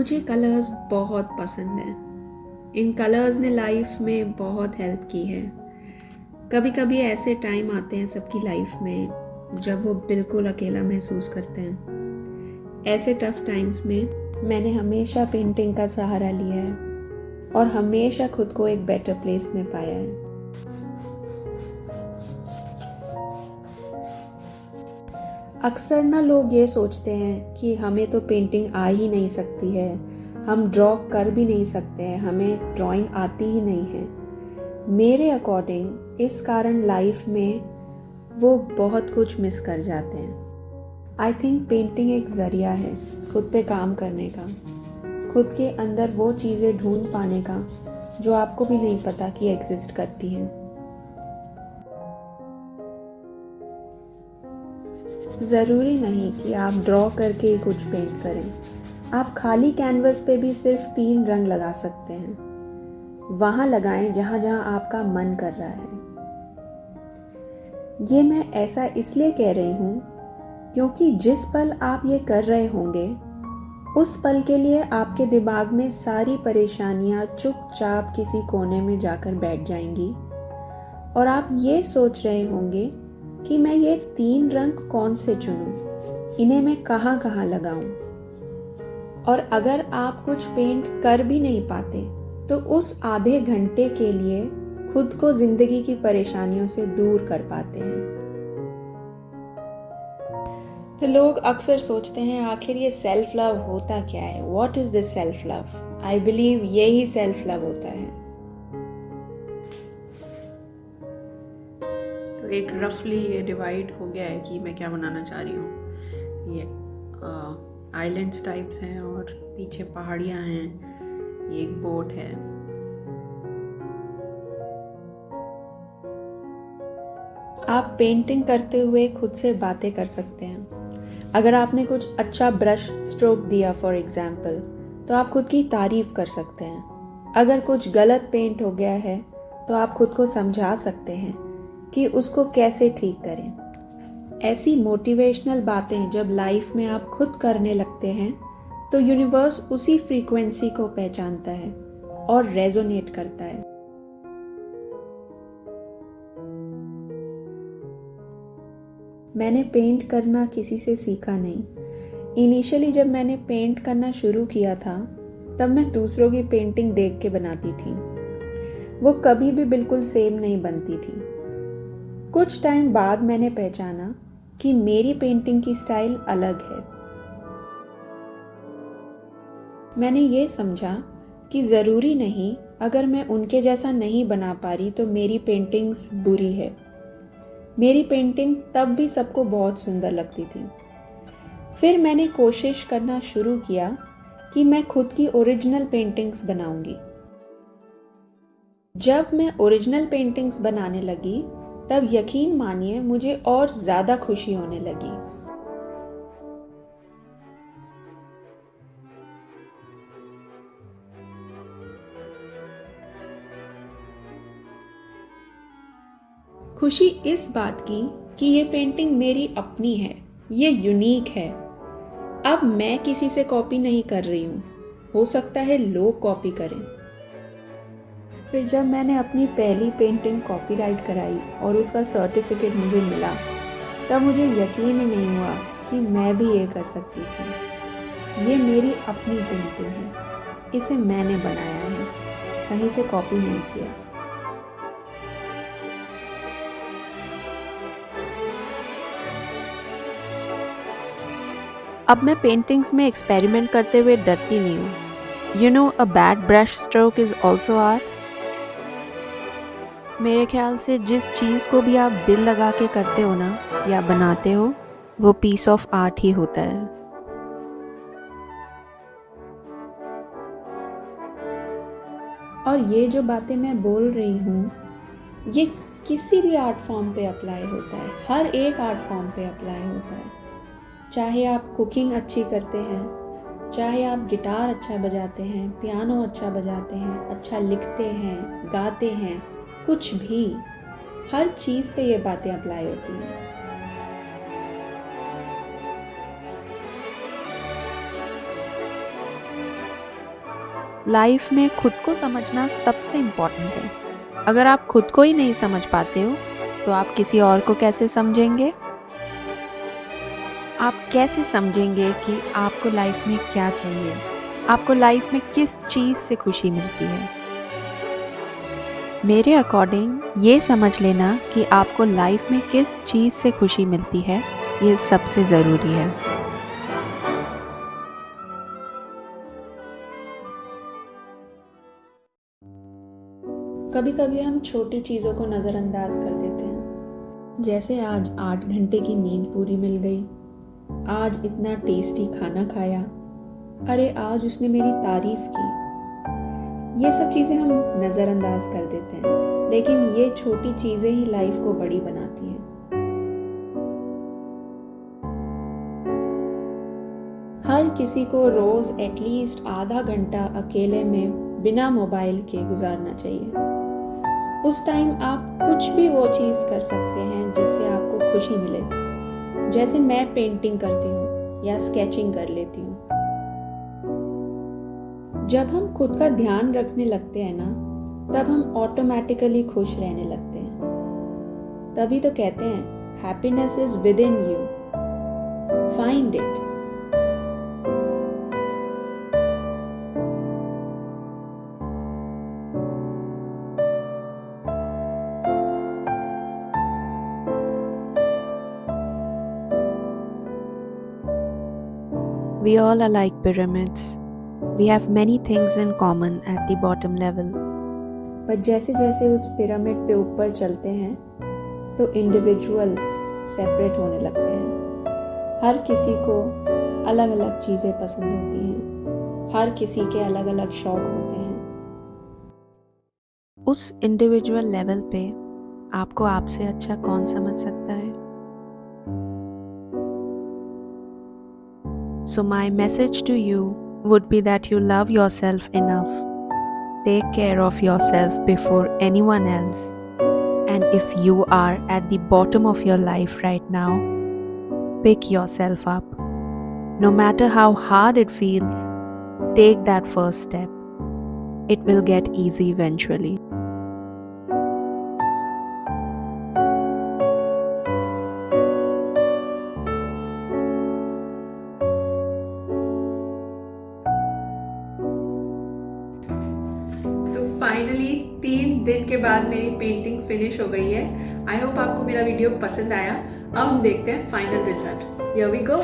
मुझे कलर्स बहुत पसंद हैं। इन कलर्स ने लाइफ में बहुत हेल्प की है। कभी कभी ऐसे टाइम आते हैं सबकी लाइफ में जब वो बिल्कुल अकेला महसूस करते हैं। ऐसे टफ टाइम्स में मैंने हमेशा पेंटिंग का सहारा लिया है और हमेशा खुद को एक बेटर प्लेस में पाया है। अक्सर ना लोग ये सोचते हैं कि हमें तो पेंटिंग आ ही नहीं सकती है, हम ड्रॉ कर भी नहीं सकते हैं, हमें ड्राइंग आती ही नहीं है। मेरे अकॉर्डिंग इस कारण लाइफ में वो बहुत कुछ मिस कर जाते हैं। आई थिंक पेंटिंग एक ज़रिया है खुद पे काम करने का, खुद के अंदर वो चीज़ें ढूंढ पाने का जो आपको भी नहीं पता कि एग्जिस्ट करती हैं। ज़रूरी नहीं कि आप ड्रॉ करके ही कुछ पेंट करें। आप खाली कैनवस पे भी सिर्फ 3 रंग लगा सकते हैं। वहाँ लगाएं जहाँ जहाँ आपका मन कर रहा है। ये मैं ऐसा इसलिए कह रही हूँ क्योंकि जिस पल आप ये कर रहे होंगे उस पल के लिए आपके दिमाग में सारी परेशानियाँ चुपचाप किसी कोने में जाकर बैठ जाएंगी और आप ये सोच रहे होंगे कि मैं ये 3 रंग कौन से चुनूं, इन्हें मैं कहाँ कहाँ लगाऊं। और अगर आप कुछ पेंट कर भी नहीं पाते तो उस आधे घंटे के लिए खुद को जिंदगी की परेशानियों से दूर कर पाते हैं। तो लोग अक्सर सोचते हैं आखिर ये सेल्फ लव होता क्या है, what is this self love. I believe यही सेल्फ लव होता है। तो एक रफली ये डिवाइड हो गया है कि मैं क्या बनाना चाह रही हूँ। ये आइलैंड्स टाइप्स हैं और पीछे पहाड़ियाँ हैं, ये एक बोट है। आप पेंटिंग करते हुए खुद से बातें कर सकते हैं। अगर आपने कुछ अच्छा ब्रश स्ट्रोक दिया फॉर एग्जाम्पल, तो आप खुद की तारीफ कर सकते हैं। अगर कुछ गलत पेंट हो गया है तो आप खुद को समझा सकते हैं कि उसको कैसे ठीक करें। ऐसी मोटिवेशनल बातें जब लाइफ में आप खुद करने लगते हैं तो यूनिवर्स उसी फ्रीक्वेंसी को पहचानता है और रेजोनेट करता है। मैंने पेंट करना किसी से सीखा नहीं। इनिशियली जब मैंने पेंट करना शुरू किया था तब मैं दूसरों की पेंटिंग देख के बनाती थी। वो कभी भी बिल्कुल सेम नहीं बनती थी। कुछ टाइम बाद मैंने पहचाना कि मेरी पेंटिंग की स्टाइल अलग है। मैंने ये समझा कि ज़रूरी नहीं अगर मैं उनके जैसा नहीं बना पा रही तो मेरी पेंटिंग्स बुरी है। मेरी पेंटिंग तब भी सबको बहुत सुंदर लगती थी। फिर मैंने कोशिश करना शुरू किया कि मैं खुद की ओरिजिनल पेंटिंग्स बनाऊंगी। जब मैं ओरिजिनल पेंटिंग्स बनाने लगी तब यकीन मानिए मुझे और ज़्यादा खुशी होने लगी। खुशी इस बात की कि ये पेंटिंग मेरी अपनी है, ये यूनिक है। अब मैं किसी से कॉपी नहीं कर रही हूँ, हो सकता है लोग कॉपी करें। फिर जब मैंने अपनी पहली पेंटिंग कॉपीराइट कराई और उसका सर्टिफिकेट मुझे मिला तब मुझे यकीन ही नहीं हुआ कि मैं भी ये कर सकती थी। ये मेरी अपनी पेंटिंग है, इसे मैंने बनाया है, कहीं से कॉपी नहीं किया। अब मैं पेंटिंग्स में एक्सपेरिमेंट करते हुए डरती नहीं हूँ। You know, a bad brush stroke is also art. मेरे ख्याल से जिस चीज़ को भी आप दिल लगा के करते हो ना या बनाते हो, वो पीस ऑफ आर्ट ही होता है। और ये जो बातें मैं बोल रही हूँ ये किसी भी आर्ट फॉर्म पे अप्लाई होता है, हर एक आर्ट फॉर्म पे अप्लाई होता है। चाहे आप कुकिंग अच्छी करते हैं, चाहे आप गिटार अच्छा बजाते हैं, पियानो अच्छा बजाते हैं, अच्छा लिखते हैं, गाते हैं, कुछ भी, हर चीज़ पे ये बातें अप्लाई होती हैं। लाइफ में खुद को समझना सबसे इम्पोर्टेंट है। अगर आप खुद को ही नहीं समझ पाते हो तो आप किसी और को कैसे समझेंगे? आप कैसे समझेंगे कि आपको लाइफ में क्या चाहिए? आपको लाइफ में किस चीज़ से खुशी मिलती है? मेरे अकॉर्डिंग ये समझ लेना कि आपको लाइफ में किस चीज़ से खुशी मिलती है, ये सबसे ज़रूरी है। कभी कभी हम छोटी चीज़ों को नज़रअंदाज कर देते हैं, जैसे आज 8 घंटे की नींद पूरी मिल गई, आज इतना टेस्टी खाना खाया, अरे आज उसने मेरी तारीफ की। ये सब चीज़ें हम नज़रअंदाज कर देते हैं, लेकिन ये छोटी चीज़ें ही लाइफ को बड़ी बनाती हैं। हर किसी को रोज़ एटलीस्ट आधा घंटा अकेले में बिना मोबाइल के गुजारना चाहिए। उस टाइम आप कुछ भी वो चीज़ कर सकते हैं जिससे आपको खुशी मिले। जैसे मैं पेंटिंग करती हूँ या स्केचिंग कर लेती हूँ। जब हम खुद का ध्यान रखने लगते हैं ना, तब हम ऑटोमेटिकली खुश रहने लगते हैं। तभी तो कहते हैं happiness is with in you, find it. We all are like pyramids. We have many things in common at the bottom level. पर जैसे जैसे उस पिरामिड पे ऊपर चलते हैं तो इंडिविजुअल सेपरेट होने लगते हैं। हर किसी को अलग अलग चीज़ें पसंद होती हैं, हर किसी के अलग अलग शौक होते हैं। उस इंडिविजुअल लेवल पे आपको आपसे अच्छा कौन समझ सकता है? So my message to you would be that you love yourself enough. Take care of yourself before anyone else. And if you are at the bottom of your life right now, pick yourself up. No matter how hard it feels, take that first step. It will get easy eventually. तो finally 3 दिन के बाद मेरी painting finish हो गई है। I hope आपको मेरा वीडियो पसंद आया। अब हम देखते हैं final result. Here we go.